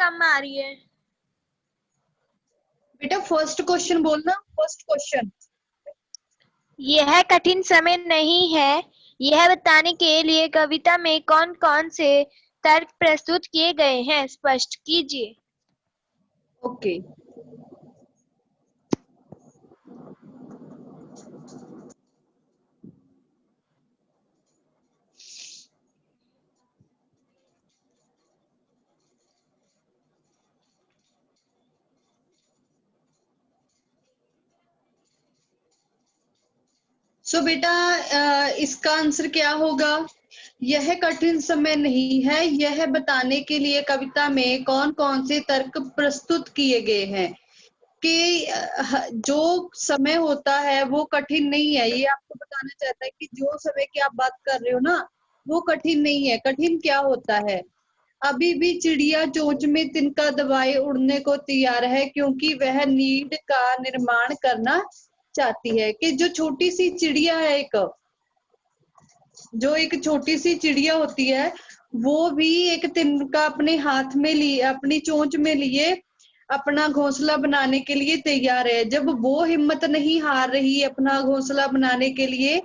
कम आ रही है। बेटा फर्स्ट क्वेश्चन बोलना, फर्स्ट क्वेश्चन। यह कठिन समय नहीं है, यह बताने के लिए कविता में कौन कौन से तर्क प्रस्तुत किए गए हैं, स्पष्ट कीजिए। ओके। सो बेटा इसका आंसर क्या होगा? यह कठिन समय नहीं है, यह बताने के लिए कविता में कौन कौन से तर्क प्रस्तुत किए गए हैं कि जो समय होता है वो कठिन नहीं है। ये आपको बताना चाहता है कि जो समय की आप बात कर रहे हो ना, वो कठिन नहीं है। कठिन क्या होता है? अभी भी चिड़िया चोंच में तिनका दबाए उड़ने को तैयार है, क्योंकि वह नीड का निर्माण करना चाहती है। कि जो छोटी सी चिड़िया है, एक छोटी सी चिड़िया होती है, वो भी एक तिनका अपने हाथ में लिए, अपनी चोंच में लिए अपना घोंसला बनाने के लिए तैयार है। जब वो हिम्मत नहीं हार रही अपना घोंसला बनाने के लिए,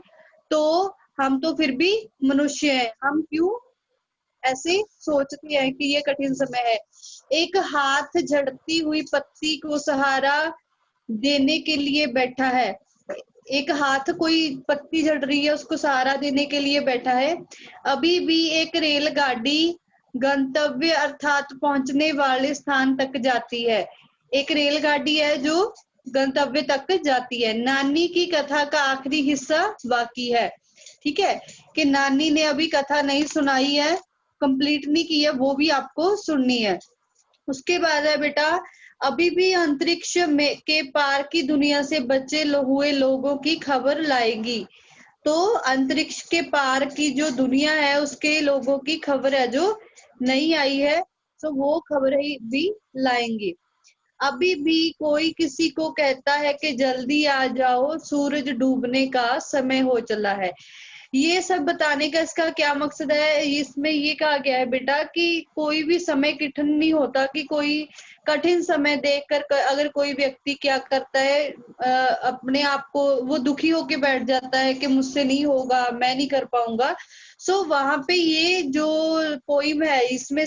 तो हम तो फिर भी मनुष्य हैं, हम क्यों ऐसे सोचते हैं कि ये कठिन समय है। एक हाथ झड़ती हुई पत्ती को सहारा देने के लिए बैठा है। एक हाथ, कोई पत्ती झड़ रही है, उसको सहारा देने के लिए बैठा है। अभी भी एक रेलगाड़ी गंतव्य अर्थात पहुंचने वाले स्थान तक जाती है। एक रेलगाड़ी है जो गंतव्य तक जाती है। नानी की कथा का आखिरी हिस्सा बाकी है। ठीक है, कि नानी ने अभी कथा नहीं सुनाई है, कंप्लीट नहीं की है, वो भी आपको सुननी है। उसके बाद है बेटा, अभी भी अंतरिक्ष में के पार की दुनिया से बचे हुए लोगों की खबर लाएगी। तो अंतरिक्ष के पार की जो दुनिया है उसके लोगों की खबर है जो नहीं आई है, तो वो खबर भी लाएंगे। अभी भी कोई किसी को कहता है कि जल्दी आ जाओ, सूरज डूबने का समय हो चला है। ये सब बताने का इसका क्या मकसद है? इसमें ये कहा गया है बेटा कि कोई भी समय कठिन नहीं होता, कि कोई कठिन समय देखकर अगर कोई व्यक्ति क्या करता है, अपने आप को वो दुखी होके बैठ जाता है कि मुझसे नहीं होगा, मैं नहीं कर पाऊंगा। सो वहां पे ये जो पोइम है, इसमें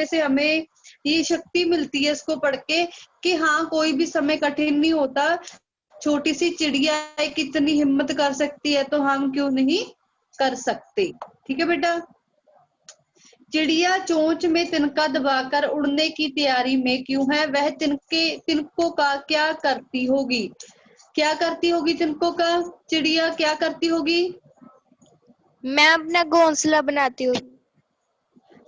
से हमें ये शक्ति मिलती है इसको पढ़ के, कि हाँ कोई भी समय कठिन नहीं होता। छोटी सी चिड़िया है, कितनी हिम्मत कर सकती है, तो हम क्यों नहीं कर सकते। ठीक है बेटा। चिड़िया चोंच में तिनका दबाकर उड़ने की तैयारी में क्यों है? वह तिनकों का क्या करती होगी? क्या करती होगी तिनकों का? चिड़िया क्या करती होगी? मैं अपना घोंसला बनाती हूँ।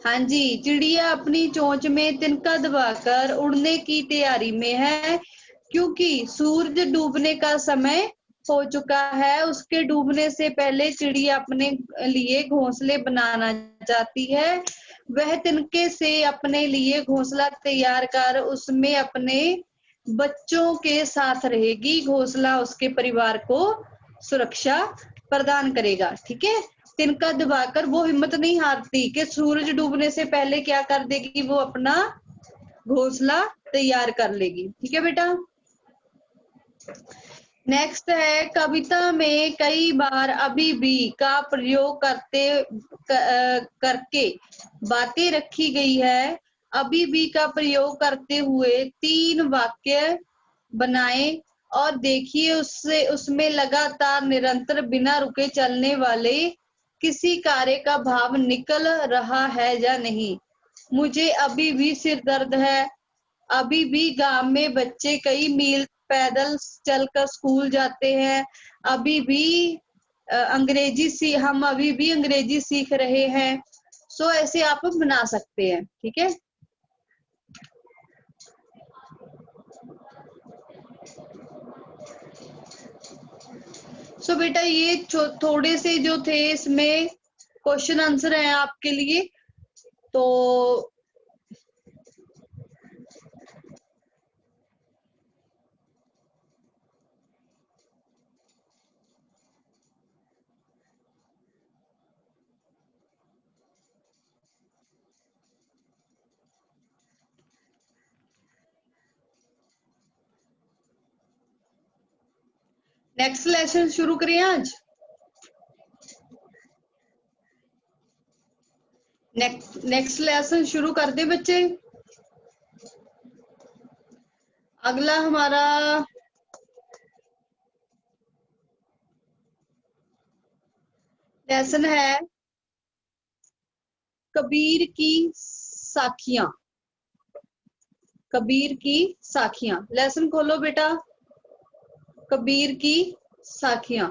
हाँ जी, चिड़िया अपनी चोंच में तिनका दबाकर उड़ने की तैयारी में है, क्योंकि सूरज डूबने का समय हो चुका है। उसके डूबने से पहले चिड़िया अपने लिए घोंसले बनाना चाहती है। वह तिनके से अपने लिए घोंसला तैयार कर उसमें अपने बच्चों के साथ रहेगी। घोंसला उसके परिवार को सुरक्षा प्रदान करेगा। ठीक है, तिनका दबाकर वो हिम्मत नहीं हारती कि सूरज डूबने से पहले क्या कर देगी, वो अपना घोंसला तैयार कर लेगी। ठीक है बेटा। नेक्स्ट है, कविता में कई बार अभी भी का प्रयोग करके बातें रखी गई है। अभी भी का प्रयोग करते हुए 3 वाक्य बनाए और देखिए उसमें लगातार निरंतर बिना रुके चलने वाले किसी कार्य का भाव निकल रहा है या नहीं। मुझे अभी भी सिर दर्द है। अभी भी गांव में बच्चे कई मील पैदल चलकर स्कूल जाते हैं। अभी भी हम अभी भी अंग्रेजी सीख रहे हैं। सो ऐसे आप बना सकते हैं। ठीक है। सो बेटा ये थोड़े से जो थे इसमें क्वेश्चन आंसर है आपके लिए। तो नेक्स्ट लेसन शुरू करें आज। नेक्स्ट लेसन शुरू कर दे बच्चे। अगला हमारा लेसन है कबीर की साखियां। कबीर की साखियां। लेसन खोलो बेटा। कबीर की साखियां।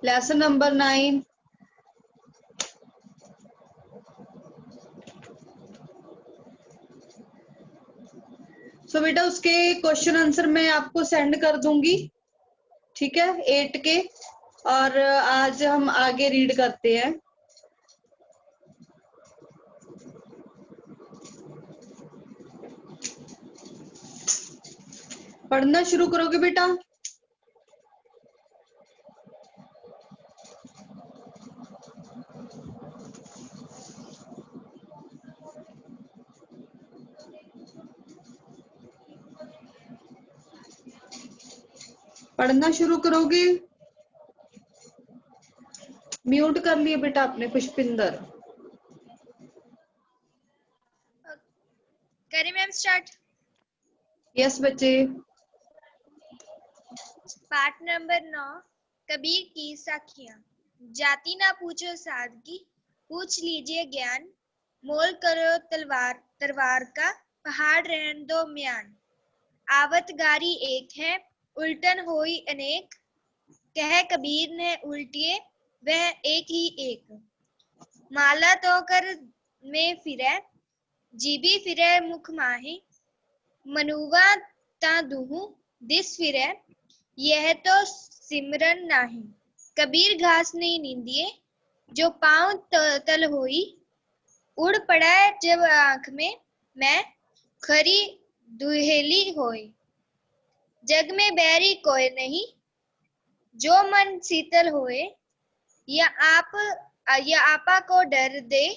Lesson number 9। सो बेटा उसके क्वेश्चन आंसर मैं आपको सेंड कर दूंगी, ठीक है, 8 के। और आज हम आगे रीड करते हैं। पढ़ना शुरू करोगे बेटा? पढ़ना शुरू करोगे? म्यूट कर लिए बेटा आपने पुष्पिंदर। करें मैम स्टार्ट? यस बच्चे। पाठ नंबर 9, कबीर की साखियां। जाति ना पूछो सादगी, पूछ लीजिए ज्ञान। मोल करो तलवार तरवार का, पहाड़ रहन दो म्यान। आवत गारी एक है, उल्टन होई अनेक। कह कबीर ने उल्टिए, वह एक ही एक। माला तो कर में फिरै, जीबी फिरै मुख माही। मनुवा ता दुहु दिस फिरै, यह तो सिमरन नाही। कबीर घास नहीं नींदिए, जो पांव तल होई। उड़ पड़ा जब आंख में, मैं खरी दुहेली होई। जग में बैरी कोई नहीं, जो मन शीतल होए। या आपा को डर दे,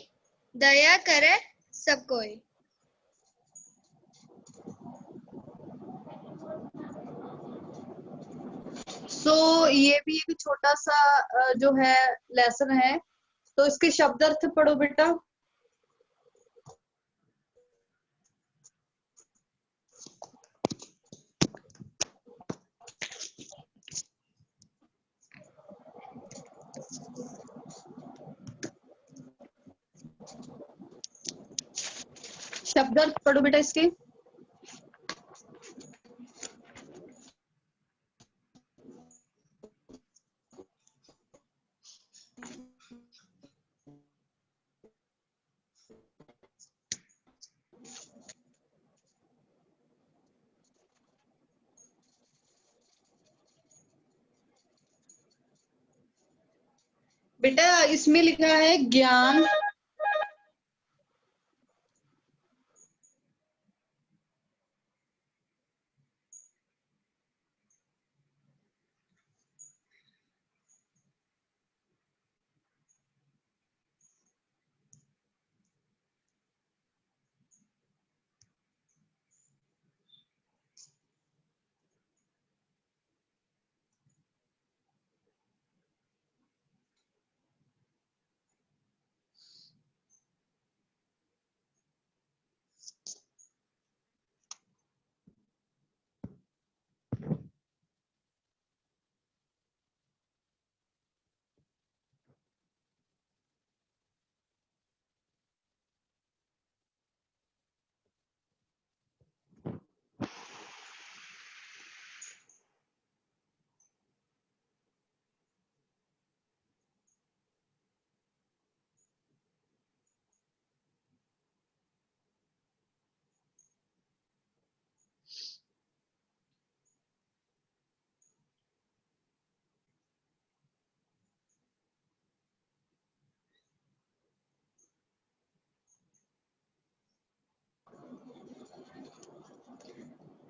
दया करे सब कोई। सो ये भी एक छोटा सा जो है लेसन है, तो इसके शब्द अर्थ पढ़ो बेटा। शब्द अर्थ पढ़ो बेटा इसके। बेटा इसमें लिखा है ज्ञान,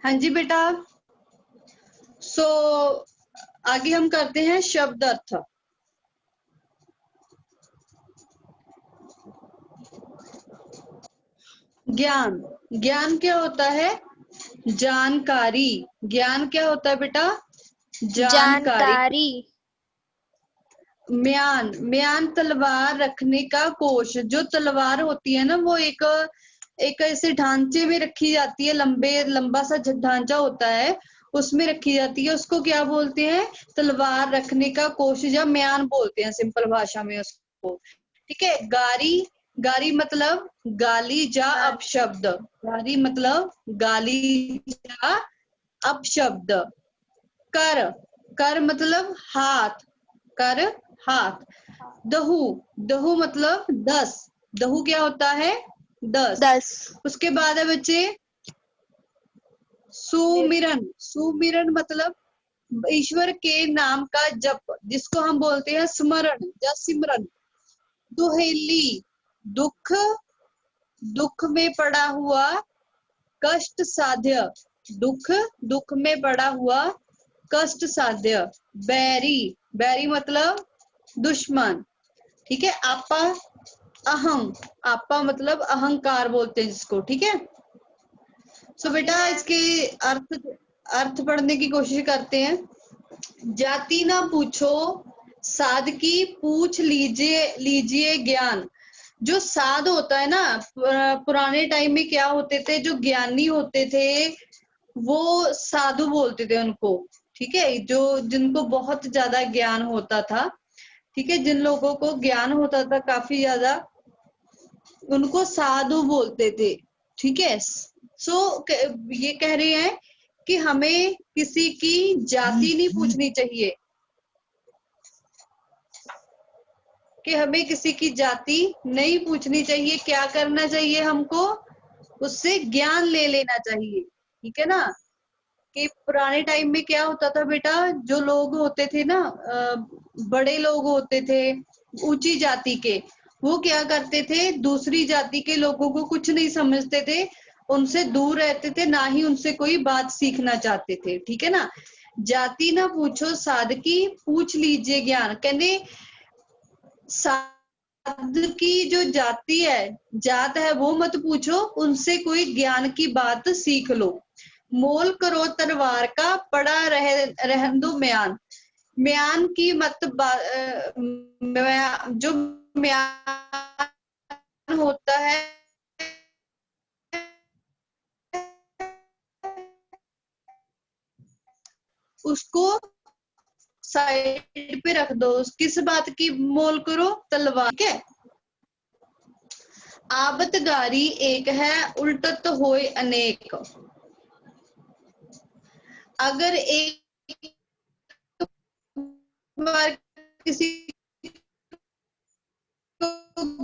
हाँ जी बेटा। सो आगे हम करते हैं शब्द अर्थ। ज्ञान। ज्ञान क्या होता है? जानकारी। ज्ञान क्या होता है बेटा? जानकारी। जानकारी। म्यान। म्यान तलवार रखने का कोष। जो तलवार होती है ना, वो एक एक ऐसे ढांचे में रखी जाती है, लंबा सा ढांचा होता है, उसमें रखी जाती है। उसको क्या बोलते हैं? तलवार रखने का कोष या म्यान बोलते हैं सिंपल भाषा में उसको। ठीक है। गारी। गारी मतलब गाली जा अपशब्द। गारी मतलब गाली जा अपशब्द। कर। कर मतलब हाथ। कर हाथ। दहु। दहु मतलब 10। दहु क्या होता है? 10। 10। उसके बाद है बच्चे सुमिरन। सुमिरन मतलब ईश्वर के नाम का जप, जिसको हम बोलते हैं स्मरण या सिमरन। दुहेली। दुख। दुख में पड़ा हुआ कष्ट साध्य। दुख। दुख में पड़ा हुआ कष्ट साध्य। बैरी। बैरी मतलब दुश्मन। ठीक है। आपा। अहम। आपा मतलब अहंकार बोलते हैं जिसको। ठीक है। सो बेटा इसके अर्थ अर्थ पढ़ने की कोशिश करते हैं। जाति ना पूछो साध की, पूछ लीजिए लीजिए ज्ञान। जो साध होता है ना, पुराने टाइम में क्या होते थे, जो ज्ञानी होते थे वो साधु बोलते थे उनको। ठीक है। जो जिनको बहुत ज्यादा ज्ञान होता था, ठीक है, जिन लोगों को ज्ञान होता था काफी ज्यादा, उनको साधु बोलते थे। ठीक है। सो ये कह रहे हैं कि हमें किसी की जाति नहीं पूछनी चाहिए, कि हमें किसी की जाति नहीं पूछनी चाहिए। क्या करना चाहिए हमको? उससे ज्ञान ले लेना चाहिए। ठीक है ना। कि पुराने टाइम में क्या होता था बेटा, जो लोग होते थे ना, बड़े लोग होते थे ऊंची जाति के, वो क्या करते थे, दूसरी जाति के लोगों को कुछ नहीं समझते थे, उनसे दूर रहते थे, ना ही उनसे कोई बात सीखना चाहते थे। ठीक है ना। जाति ना पूछो साधकी, पूछ लीजिए ज्ञान। कहने साध की जो जाति है, जात है, वो मत पूछो, उनसे कोई ज्ञान की बात सीख लो। मोल करो तलवार का, पड़ा रहन दो म्यान। म्यान की जो म्यान होता है उसको साइड पे रख दो। किस बात की मोल करो? तलवार। ठीक है। आबत गारी एक है, उल्टत होए अनेक। अगर एक बार किसी को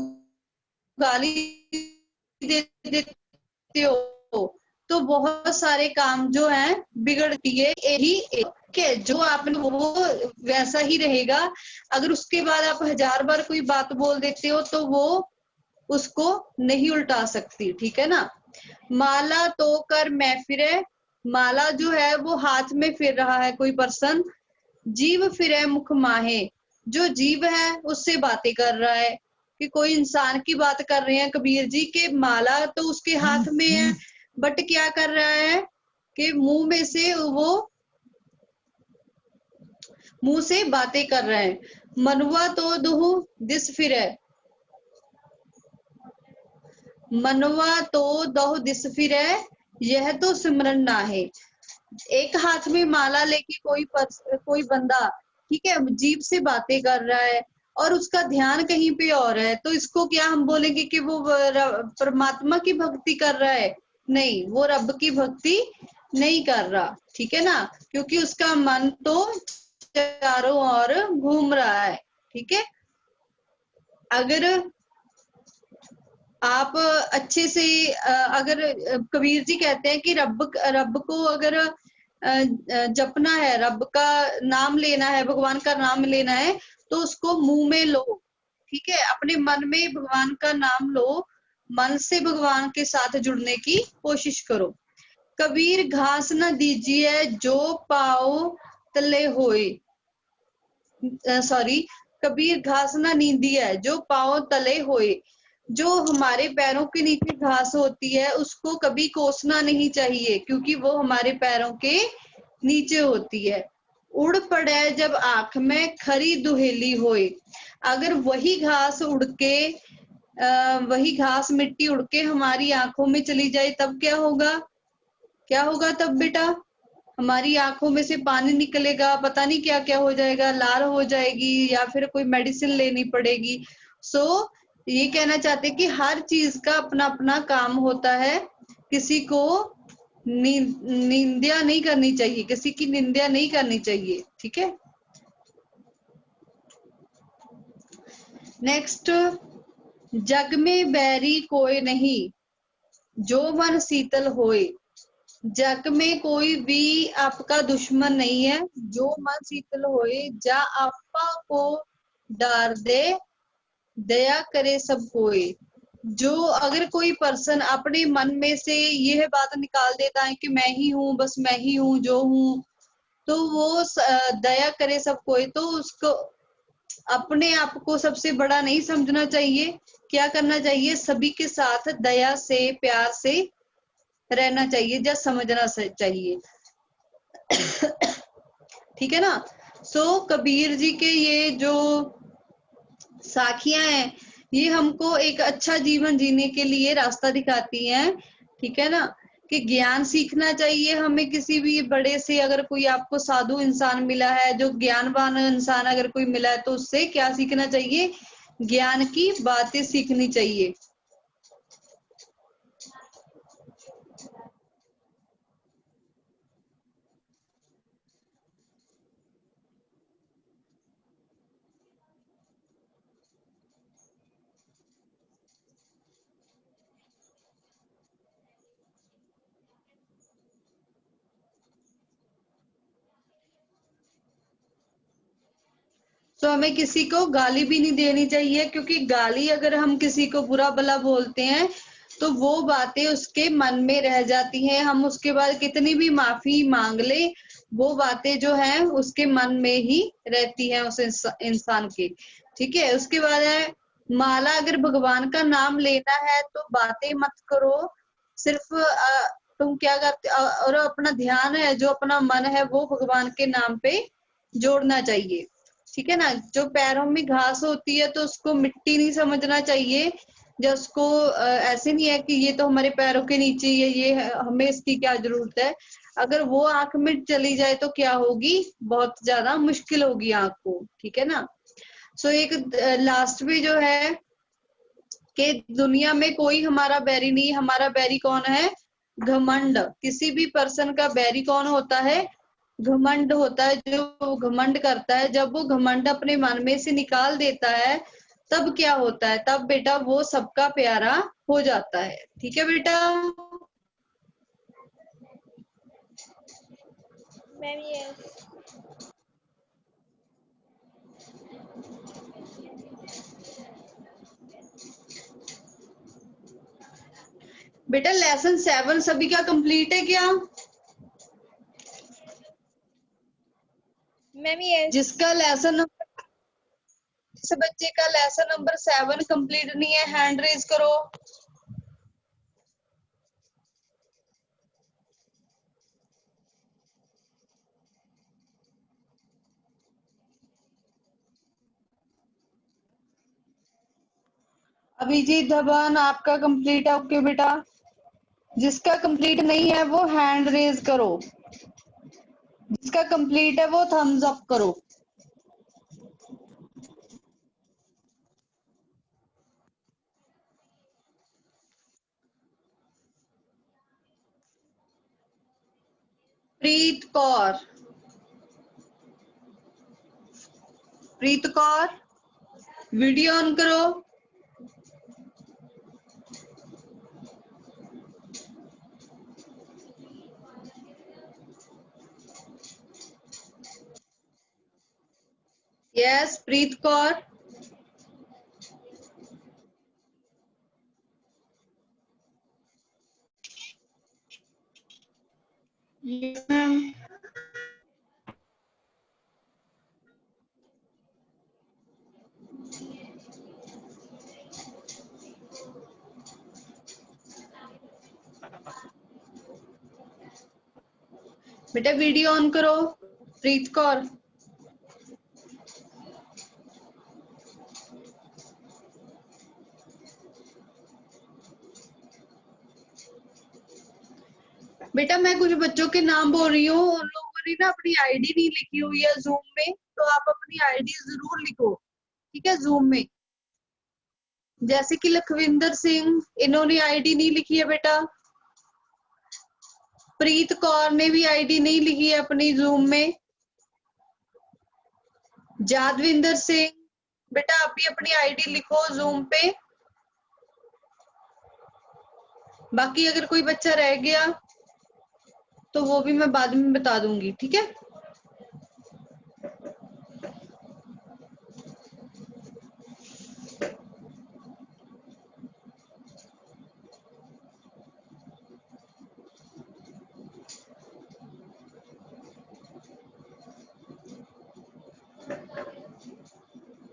गाली दे देते हो तो बहुत सारे काम जो हैं बिगड़ती है। यही एक है जो आपने, वो वैसा ही रहेगा। अगर उसके बाद आप 1000 बार कोई बात बोल देते हो तो वो उसको नहीं उल्टा सकती। ठीक है ना। माला तो कर मैं फिरे। माला जो है वो हाथ में फिर रहा है कोई पर्सन। जीव फिरे मुख माहे। जो जीव है उससे बातें कर रहा है, कि कोई इंसान की बात कर रहे हैं कबीर जी के, माला तो उसके हाथ में है, बट क्या कर रहा है कि मुंह से बातें कर रहे हैं। मनुआ तो दुहु दिस फिरे। मनवा तो दह दिस फिरे, यह तो सिमरन ना है। एक हाथ में माला लेके कोई बंदा, ठीक है, जीभ से बातें कर रहा है और उसका ध्यान कहीं पे और है, तो इसको क्या हम बोलेंगे कि वो परमात्मा की भक्ति कर रहा है? नहीं, वो रब की भक्ति नहीं कर रहा। ठीक है ना। क्योंकि उसका मन तो चारों ओर घूम रहा है। ठीक है। अगर आप अच्छे से अगर कबीर जी कहते हैं कि रब को अगर जपना है, रब का नाम लेना है, भगवान का नाम लेना है, तो उसको मुंह में लो। ठीक है। अपने मन में भगवान का नाम लो, मन से भगवान के साथ जुड़ने की कोशिश करो। कबीर घास न दीजिए जो पाओ तले होए। सॉरी, कबीर घास ना नींदी है जो पाओ तले होए। जो हमारे पैरों के नीचे घास होती है उसको कभी कोसना नहीं चाहिए, क्योंकि वो हमारे पैरों के नीचे होती है। उड़ पड़े जब आंख में खरी दुहेली होए, अगर वही घास उड़ के वही घास मिट्टी उड़ के हमारी आंखों में चली जाए तब क्या होगा? क्या होगा तब बेटा? हमारी आंखों में से पानी निकलेगा, पता नहीं क्या क्या हो जाएगा, लाल हो जाएगी या फिर कोई मेडिसिन लेनी पड़ेगी। सो ये कहना चाहते हैं कि हर चीज का अपना अपना काम होता है, किसी को निंदा नहीं करनी चाहिए, किसी की निंदा नहीं करनी चाहिए, ठीक है। नेक्स्ट, जग में बैरी कोई नहीं, जो मन शीतल होए। जग में कोई भी आपका दुश्मन नहीं है, जो मन शीतल होए, जा आपा को डार दे, दया करे सब कोई। जो अगर कोई पर्सन अपने मन में से यह बात निकाल देता है कि मैं ही हूँ, बस मैं ही हूँ जो हूँ, तो वो दया करे सब कोई, तो उसको अपने आप को सबसे बड़ा नहीं समझना चाहिए। क्या करना चाहिए? सभी के साथ दया से, प्यार से रहना चाहिए या समझना चाहिए, ठीक है ना। सो कबीर जी के ये जो साखियां हैं, ये हमको एक अच्छा जीवन जीने के लिए रास्ता दिखाती हैं, ठीक है ना। कि ज्ञान सीखना चाहिए हमें किसी भी बड़े से। अगर कोई आपको साधु इंसान मिला है, जो ज्ञानवान इंसान अगर कोई मिला है, तो उससे क्या सीखना चाहिए? ज्ञान की बातें सीखनी चाहिए। तो हमें किसी को गाली भी नहीं देनी चाहिए, क्योंकि गाली अगर हम किसी को बुरा भला बोलते हैं तो वो बातें उसके मन में रह जाती हैं। हम उसके बाद कितनी भी माफी मांग ले, वो बातें जो हैं उसके मन में ही रहती हैं उस इंसान के, ठीक है। उसके बाद है, माला अगर भगवान का नाम लेना है तो बातें मत करो, सिर्फ तुम क्या करते, और अपना ध्यान है, जो अपना मन है वो भगवान के नाम पे जोड़ना चाहिए, ठीक है ना। जो पैरों में घास होती है तो उसको मिट्टी नहीं समझना चाहिए, जो उसको ऐसे नहीं है कि ये तो हमारे पैरों के नीचे ही है, ये हमें इसकी क्या जरूरत है। अगर वो आंख में चली जाए तो क्या होगी? बहुत ज्यादा मुश्किल होगी आंख को, ठीक है ना। सो एक लास्ट में जो है कि दुनिया में कोई हमारा बैरी नहीं, हमारा बैरी कौन है? घमंड। किसी भी पर्सन का बैरी कौन होता है? घमंड होता है। जो घमंड करता है, जब वो घमंड अपने मन में से निकाल देता है, तब क्या होता है? तब बेटा वो सबका प्यारा हो जाता है, ठीक है बेटा। Ma'am yes. बेटा लेसन 7 सभी का कंप्लीट है क्या? Ma'am yes. जिसका लेसन नंबर, जिस बच्चे का लेसन नंबर 7 कंप्लीट नहीं है, हैंड रेज करो। अभिजीत धवन, आपका कंप्लीट है? ओके बेटा। जिसका कंप्लीट नहीं है वो हैंड रेज करो, जिसका कंप्लीट है वो थम्स अप करो। प्रीत कौर, प्रीत कौर वीडियो ऑन करो। यस प्रीत कौर। Yes, ma'am. बेटा वीडियो ऑन करो। प्रीत कौर, बेटा मैं कुछ बच्चों के नाम बोल रही हूँ, उन लोगों ने ना अपनी आईडी नहीं लिखी हुई है जूम में, तो आप अपनी आईडी जरूर लिखो, ठीक है, जूम में। जैसे कि लखविंदर सिंह, इन्होंने आईडी नहीं लिखी है बेटा। प्रीत कौर ने भी आईडी नहीं लिखी है अपनी जूम में। जादविंदर सिंह, बेटा आप भी अपनी आईडी लिखो जूम पे। बाकी अगर कोई बच्चा रह गया तो वो भी मैं बाद में बता दूंगी, ठीक है।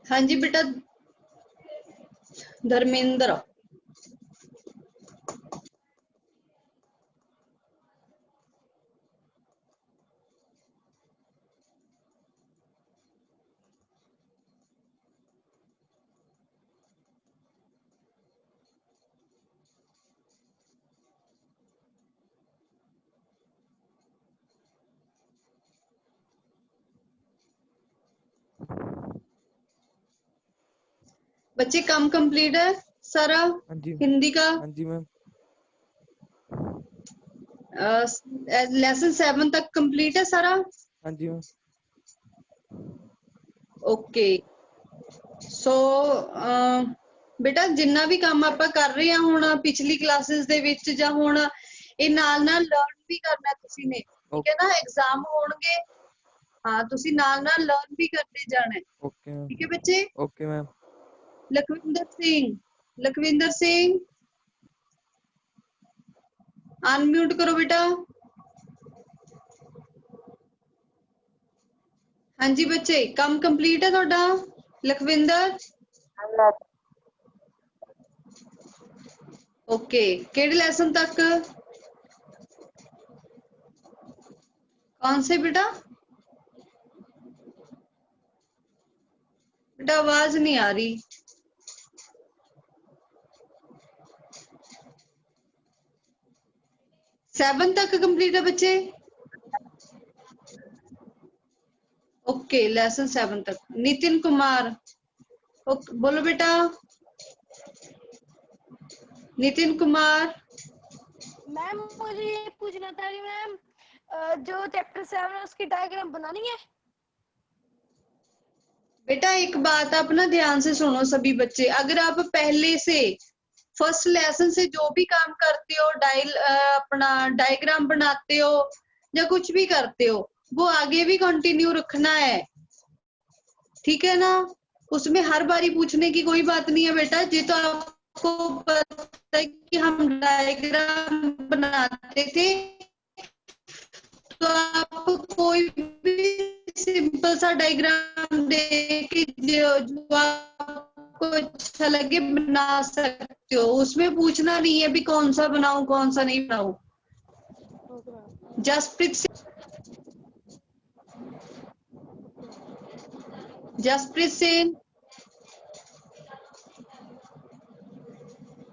हाँ जी बेटा धर्मेंद्र, बच्चे काम कंप्लीट है सारा? हाँ जी हिंदी का हाँ जी मैम। लेसन 7 तक कंप्लीट है सारा? हाँ जी मैम। ओके सो बेटा जिन्ना भी काम ਆਪਾਂ ਕਰ ਰਹੇ ਹਾਂ ਹੁਣ ਪਿਛਲੀ ਕਲਾਸਿਸ ਦੇ ਵਿੱਚ ਜਾਂ ਹੁਣ ਇਹ ਨਾਲ ਲਰਨ ਵੀ ਕਰਨਾ ਤੁਸੀਂ ਨੇ, ਠੀਕ ਹੈ ਨਾ। ਐਗਜ਼ਾਮ ਹੋਣਗੇ, ਹਾਂ ਤੁਸੀਂ ਨਾਲ ਲਰਨ ਵੀ ਕਰਦੇ ਜਾਣਾ ਹੈ, ओके मैम। ठीक है बच्चे। Okay ma'am. Lakhwinder Singh unmute करो बेटा। हाँ जी बच्चे काम कंप्लीट है ਤੁਹਾਡਾ लखविंदर? ओके केड़े लेसन तक? कौन से बेटा? बेटा आवाज नहीं आ रही। सेवन तक कंप्लीट है बच्चे? ओके लेसन 7 तक। नितिन कुमार बोलो बेटा। नितिन कुमार मैम मुझे ये पूछना था कि मैम जो चैप्टर 7 है उसकी डायग्राम बनानी है। बेटा एक बात आप ना ध्यान से सुनो सभी बच्चे, अगर आप पहले से फर्स्ट लेसन से जो भी काम करते हो, अपना डायग्राम बनाते हो या कुछ भी करते हो, वो आगे भी कंटिन्यू रखना है, ठीक है ना। उसमें हर बारी पूछने की कोई बात नहीं है बेटा। जी तो आपको पता है कि हम डायग्राम बनाते थे, तो आप कोई भी सिंपल सा डायग्राम दे के जो आपको अच्छा लगे बना सकते हो, उसमें पूछना नहीं है भी कौन सा बनाऊं कौन सा नहीं बनाऊं। जसप्रीत सिंह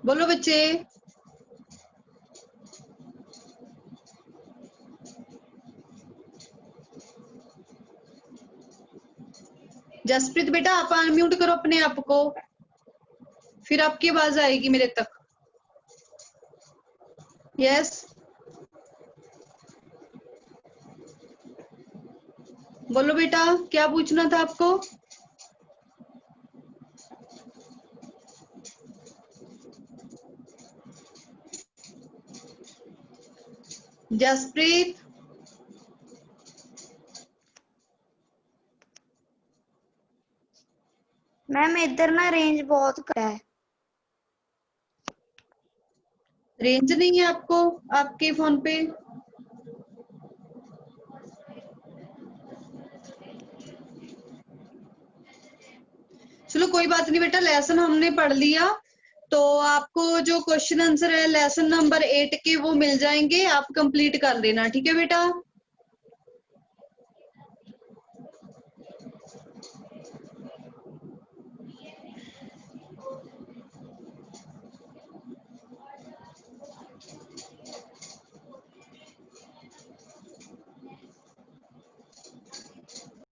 बोलो बच्चे। जसप्रीत बेटा आप अनम्यूट करो अपने आप को, फिर आपकी आवाज आएगी मेरे तक। यस बोलो बेटा क्या पूछना था आपको? जसप्रीत मैम इधर ना रेंज बहुत कम है। रेंज नहीं है आपको आपके फोन पे? चलो कोई बात नहीं बेटा, लेसन हमने पढ़ लिया, तो आपको जो क्वेश्चन आंसर है लेसन नंबर 8 के वो मिल जाएंगे, आप कंप्लीट कर लेना, ठीक है बेटा।